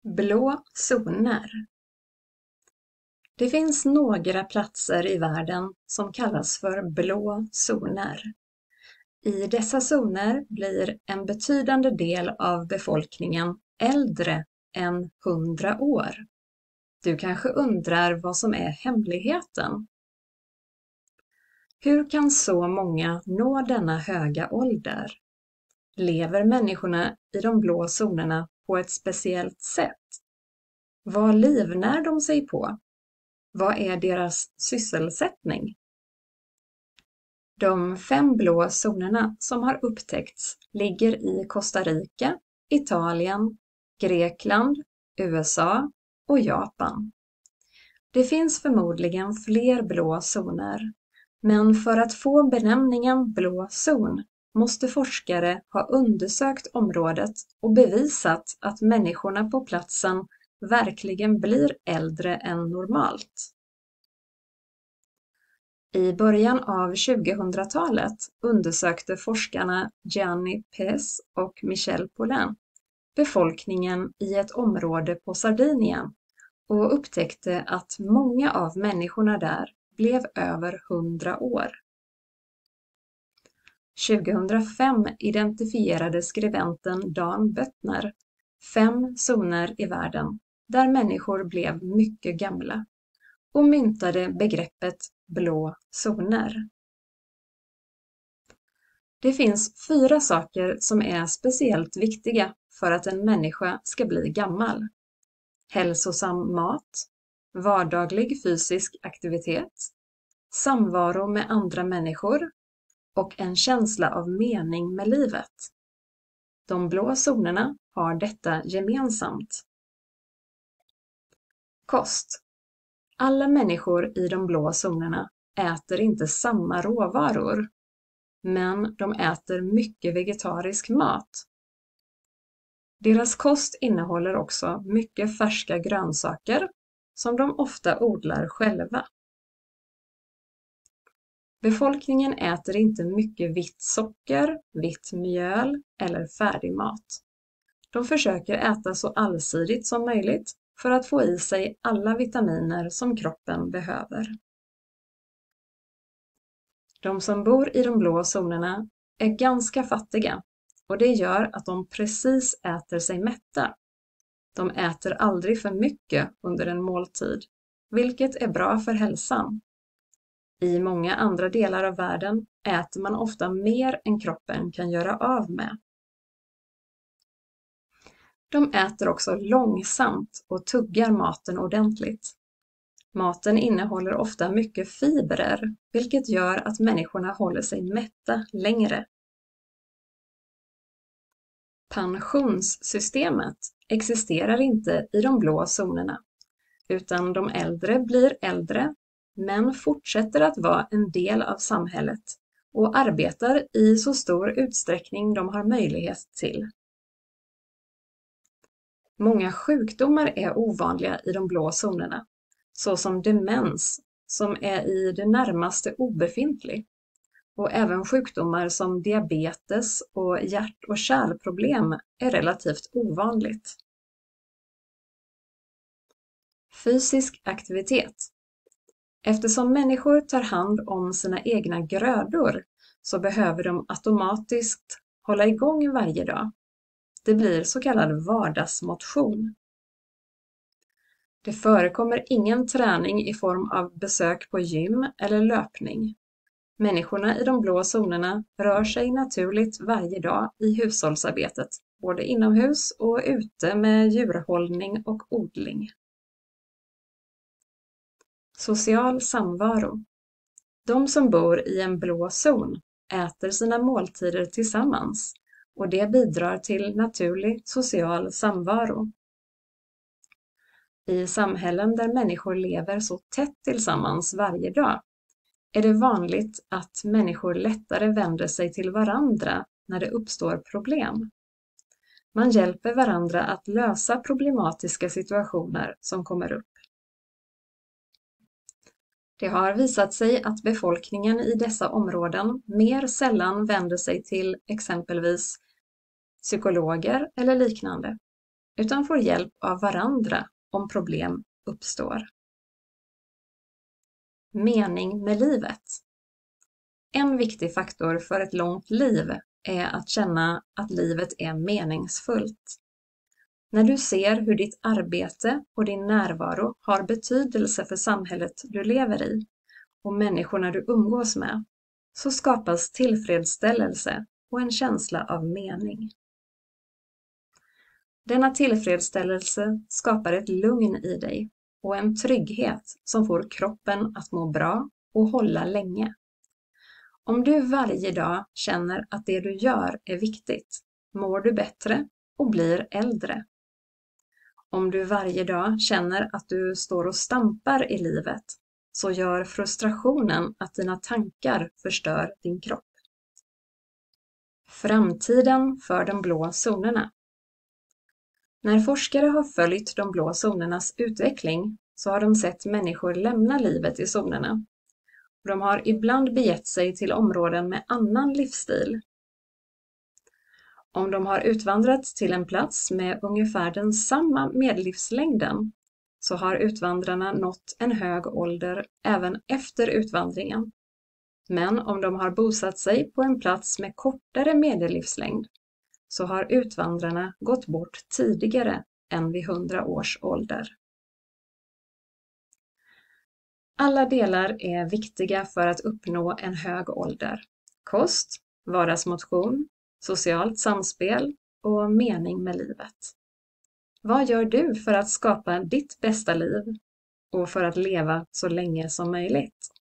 Blå zoner. Det finns några platser i världen som kallas för blå zoner. I dessa zoner blir en betydande del av befolkningen äldre än 100 år. Du kanske undrar vad som är hemligheten? Hur kan så många nå denna höga ålder? Lever människorna i de blå zonerna på ett speciellt sätt? Vad livnär de sig på? Vad är deras sysselsättning? De 5 blå zonerna som har upptäckts ligger i Costa Rica, Italien, Grekland, USA och Japan. Det finns förmodligen fler blå zoner, men för att få benämningen blå zon måste forskare ha undersökt området och bevisat att människorna på platsen verkligen blir äldre än normalt. I början av 2000-talet undersökte forskarna Gianni Pes och Michel Paulin befolkningen i ett område på Sardinien och upptäckte att många av människorna där blev över 100 år. 2005 identifierade skribenten Dan Böttner 5 zoner i världen där människor blev mycket gamla och myntade begreppet blå zoner. Det finns 4 saker som är speciellt viktiga för att en människa ska bli gammal. Hälsosam mat, vardaglig fysisk aktivitet, samvaro med andra människor och en känsla av mening med livet. De blå zonerna har detta gemensamt. Kost. Alla människor i de blå zonerna äter inte samma råvaror, men de äter mycket vegetarisk mat. Deras kost innehåller också mycket färska grönsaker som de ofta odlar själva. Befolkningen äter inte mycket vitt socker, vitt mjöl eller färdig mat. De försöker äta så allsidigt som möjligt för att få i sig alla vitaminer som kroppen behöver. De som bor i de blå zonerna är ganska fattiga och det gör att de precis äter sig mätta. De äter aldrig för mycket under en måltid, vilket är bra för hälsan. I många andra delar av världen äter man ofta mer än kroppen kan göra av med. De äter också långsamt och tuggar maten ordentligt. Maten innehåller ofta mycket fibrer, vilket gör att människorna håller sig mätta längre. Pensionssystemet existerar inte i de blå zonerna, utan de äldre blir äldre, men fortsätter att vara en del av samhället och arbetar i så stor utsträckning de har möjlighet till. Många sjukdomar är ovanliga i de blå zonerna, såsom demens som är i det närmaste obefintlig, och även sjukdomar som diabetes och hjärt- och kärlproblem är relativt ovanligt. Fysisk aktivitet. Eftersom människor tar hand om sina egna grödor så behöver de automatiskt hålla igång varje dag. Det blir så kallad vardagsmotion. Det förekommer ingen träning i form av besök på gym eller löpning. Människorna i de blå zonerna rör sig naturligt varje dag i hushållsarbetet, både inomhus och ute med djurhållning och odling. Social samvaro. De som bor i en blå zon äter sina måltider tillsammans och det bidrar till naturlig social samvaro. I samhällen där människor lever så tätt tillsammans varje dag är det vanligt att människor lättare vänder sig till varandra när det uppstår problem. Man hjälper varandra att lösa problematiska situationer som kommer upp. Det har visat sig att befolkningen i dessa områden mer sällan vänder sig till exempelvis psykologer eller liknande, utan får hjälp av varandra om problem uppstår. Mening med livet. En viktig faktor för ett långt liv är att känna att livet är meningsfullt. När du ser hur ditt arbete och din närvaro har betydelse för samhället du lever i och människorna du umgås med, så skapas tillfredsställelse och en känsla av mening. Denna tillfredsställelse skapar ett lugn i dig och en trygghet som får kroppen att må bra och hålla länge. Om du varje dag känner att det du gör är viktigt, mår du bättre och blir äldre. Om du varje dag känner att du står och stampar i livet, så gör frustrationen att dina tankar förstör din kropp. Framtiden för de blå zonerna. När forskare har följt de blå zonernas utveckling så har de sett människor lämna livet i zonerna. De har ibland begett sig till områden med annan livsstil. Om de har utvandrat till en plats med ungefär densamma medellivslängden, så har utvandrarna nått en hög ålder även efter utvandringen. Men om de har bosatt sig på en plats med kortare medellivslängd, så har utvandrarna gått bort tidigare än vid 100 års ålder. Alla delar är viktiga för att uppnå en hög ålder. Kost, vardagsmotion, socialt samspel och mening med livet. Vad gör du för att skapa ditt bästa liv och för att leva så länge som möjligt?